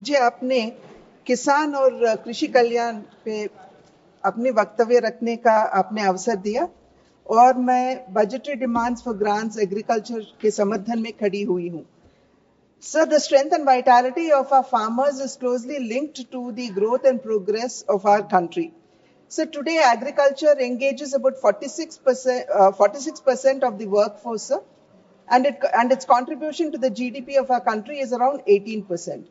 मुझे अपने किसान और कृषि कल्याण पे अपने वक्तव्य रखने का आपने अवसर दिया और मैं budgetary demands for grants agriculture के समर्थन में खड़ी हुई हूँ. Sir, the strength and vitality of our farmers is closely linked to the growth and progress of our country. So today agriculture engages about 46% of the workforce, sir, and its contribution to the GDP of our country is around 18%.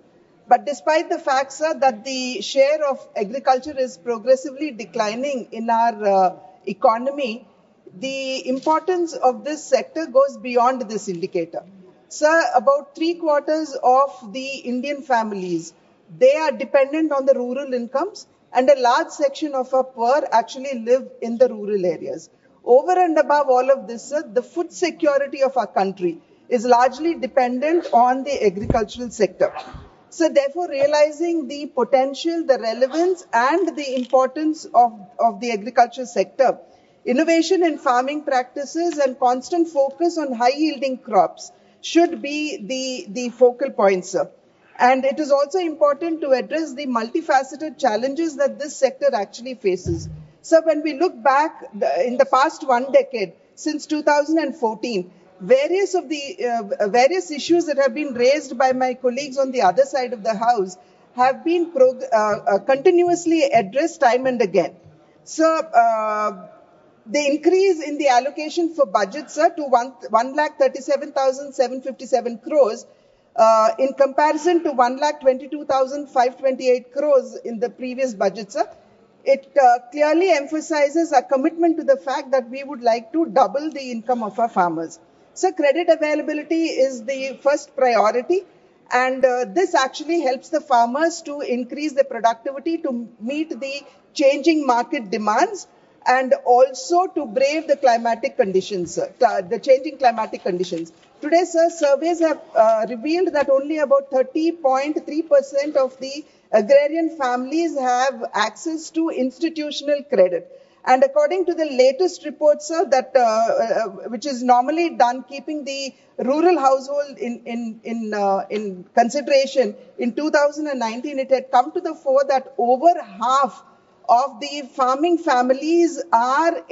But despite the fact, sir, that the share of agriculture is progressively declining in our economy, the importance of this sector goes beyond this indicator. Sir, about 3/4 of the Indian families, they are dependent on the rural incomes, and a large section of our poor actually live in the rural areas. Over and above all of this, sir, the food security of our country is largely dependent on the agricultural sector. So therefore, realizing the potential, the relevance, and the importance of the agriculture sector, innovation in farming practices and constant focus on high-yielding crops should be the focal points, sir. And it is also important to address the multifaceted challenges that this sector actually faces. So when we look back in the past 1 decade, since 2014, various issues that have been raised by my colleagues on the other side of the house have been continuously addressed time and again. So the increase in the allocation for budget, sir, to 1,37,757 crores in comparison to 1,22,528 crores in the previous budget, sir. It clearly emphasizes our commitment to the fact that we would like to double the income of our farmers. So credit availability is the first priority, and this actually helps the farmers to increase their productivity to meet the changing market demands and also to brave the climatic conditions, the changing climatic conditions. Today, sir, surveys have revealed that only about 30.3% of the agrarian families have access to institutional credit. And according to the latest report, sir, that which is normally done keeping the rural household in consideration, in 2019, it had come to the fore that over half of the farming families are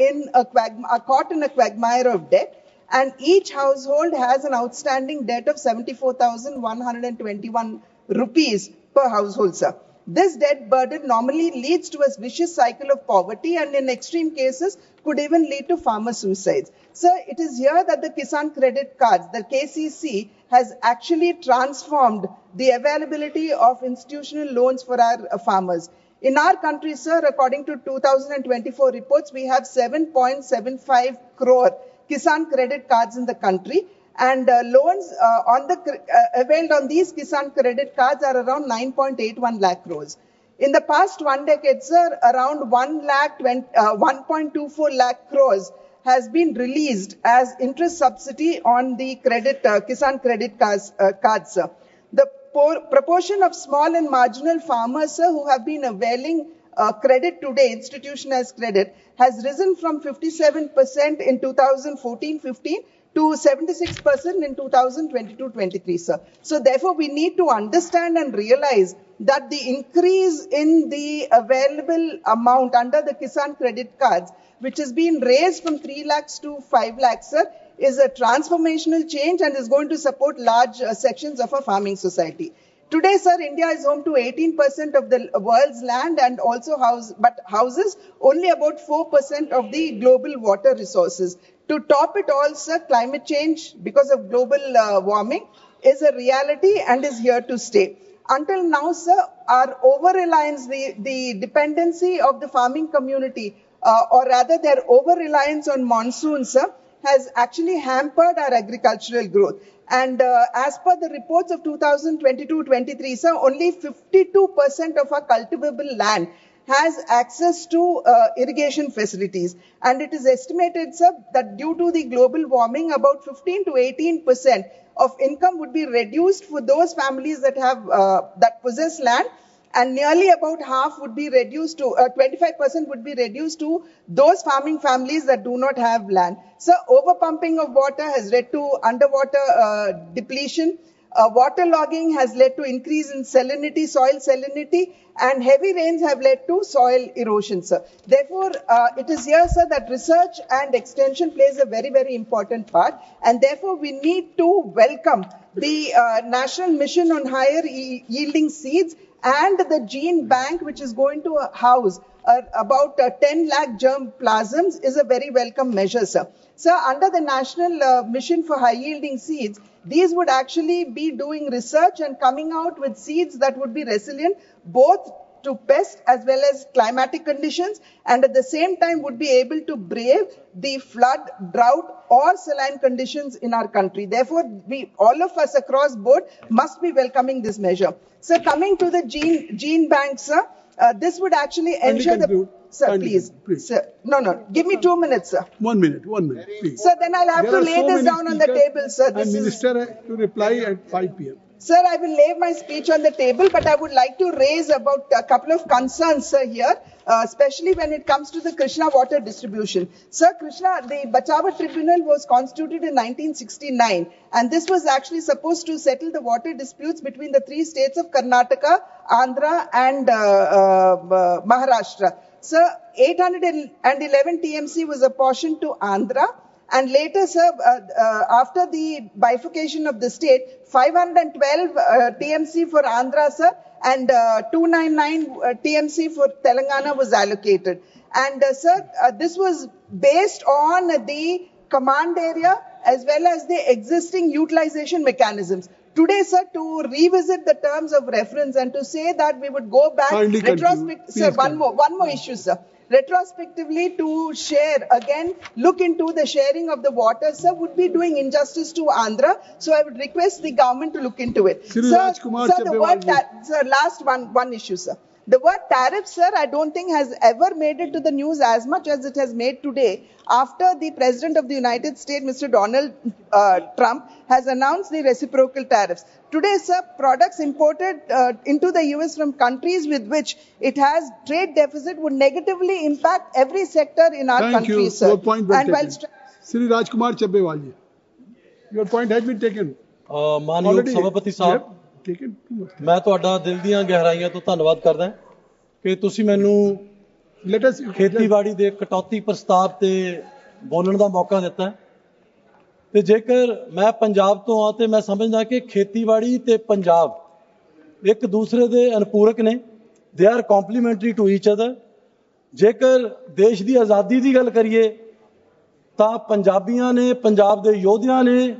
caught in a quagmire of debt, and each household has an outstanding debt of 74,121 rupees per household, sir. This debt burden normally leads to a vicious cycle of poverty and in extreme cases could even lead to farmer suicides. Sir, it is here that the Kisan Credit Cards, the KCC, has actually transformed the availability of institutional loans for our farmers. In our country, sir, according to 2024 reports, we have 7.75 crore Kisan Credit Cards in the country, and loans availed on these Kisan Credit Cards are around 9.81 lakh crores. In the past 1 decade, sir, around 1.24 lakh crores has been released as interest subsidy on the Kisan Credit cards, sir. The proportion of small and marginal farmers, sir, who have been availing credit today, institutionalized credit, has risen from 57% in 2014-15 to 76% in 2022-23, sir. So therefore, we need to understand and realize that the increase in the available amount under the Kisan credit cards, which has been raised from 3 lakhs to 5 lakhs, sir, is a transformational change and is going to support large sections of our farming society. Today, sir, India is home to 18% of the world's land and also houses only about 4% of the global water resources. To top it all, sir, climate change because of global warming is a reality and is here to stay. Until now, sir, our over-reliance, the dependency of the farming community, or rather their over-reliance on monsoons, sir, has actually hampered our agricultural growth. And as per the reports of 2022-23, sir, only 52% of our cultivable land has access to irrigation facilities. And it is estimated, sir, that due to the global warming, about 15 to 18% of income would be reduced for those families that have that possess land, and nearly about half would be reduced to 25% would be reduced to those farming families that do not have land. So overpumping of water has led to underwater depletion. Waterlogging has led to increase in salinity, soil salinity, and heavy rains have led to soil erosion, sir. Therefore, it is here, sir, that research and extension plays a very, very important part, and therefore we need to welcome the National Mission on Higher Yielding Seeds and the gene bank, which is going to house about 10 lakh germ plasms, is a very welcome measure, sir. Sir, under the National Mission for High Yielding Seeds, these would actually be doing research and coming out with seeds that would be resilient both to pest as well as climatic conditions, and at the same time would be able to brave the flood, drought or saline conditions in our country. Therefore, all of us across board must be welcoming this measure. Sir, coming to the gene bank, sir, this would actually ensure the... Sir, please. Sir, no. Give me 2 minutes, sir. 1 minute, please. Sir, then I'll have to lay this down on the table, sir. And Minister to reply at 5 p.m. Sir, I will lay my speech on the table, but I would like to raise about a couple of concerns, sir, here, especially when it comes to the Krishna water distribution. Sir, the Bachava Tribunal was constituted in 1969, and this was actually supposed to settle the water disputes between the three states of Karnataka, Andhra, and Maharashtra. Sir, 811 TMC was apportioned to Andhra. And later, sir, after the bifurcation of the state, 512 TMC for Andhra, sir, and 299 TMC for Telangana was allocated. And, sir, this was based on the command area as well as the existing utilization mechanisms. Today, sir, to revisit the terms of reference and to say that we would go back retrospectively, sir, one more issue, sir. Retrospectively to share, again, look into the sharing of the water, sir, would be doing injustice to Andhra. So I would request the government to look into it. Sir, the word sir, last one issue, sir. The word tariff, sir, I don't think has ever made it to the news as much as it has made today after the President of the United States, Mr. Donald Trump, has announced the reciprocal tariffs. Today, sir, products imported into the US from countries with which it has trade deficit would negatively impact every sector in our country, sir. Your point well taken. Sri Rajkumar Chabbewal, your point has been taken. माननीय सभापति साहब, मैं ਤੁਹਾਡਾ ਦਿਲ ਦੀਆਂ ਗਹਿਰਾਈਆਂ ਤੋਂ ਧੰਨਵਾਦ ਕਰਦਾ ਕਿ ਤੁਸੀਂ ਮੈਨੂੰ ਖੇਤੀਬਾੜੀ ਦੇ ਕਟੌਤੀ ਪ੍ਰਸਤਾਵ ਤੇ ਬੋਲਣ ਦਾ ਮੌਕਾ ਦਿੱਤਾ ਤੇ ਜੇਕਰ ਮੈਂ ਪੰਜਾਬ ਤੋਂ ਆ ਤੇ ਮੈਂ ਸਮਝਦਾ ਕਿ ਖੇਤੀਬਾੜੀ ਤੇ ਪੰਜਾਬ ਇੱਕ ਦੂਸਰੇ ਦੇ ਅਨੁਪੂਰਕ ਨੇ, they are complementary to each other. ਜੇਕਰ ਦੇਸ਼ ਦੀ ਆਜ਼ਾਦੀ ਦੀ ਗੱਲ ਕਰੀਏ ਤਾਂ ਪੰਜਾਬੀਆਂ ਨੇ, ਪੰਜਾਬ ਦੇ ਯੋਧਿਆਂ ਨੇ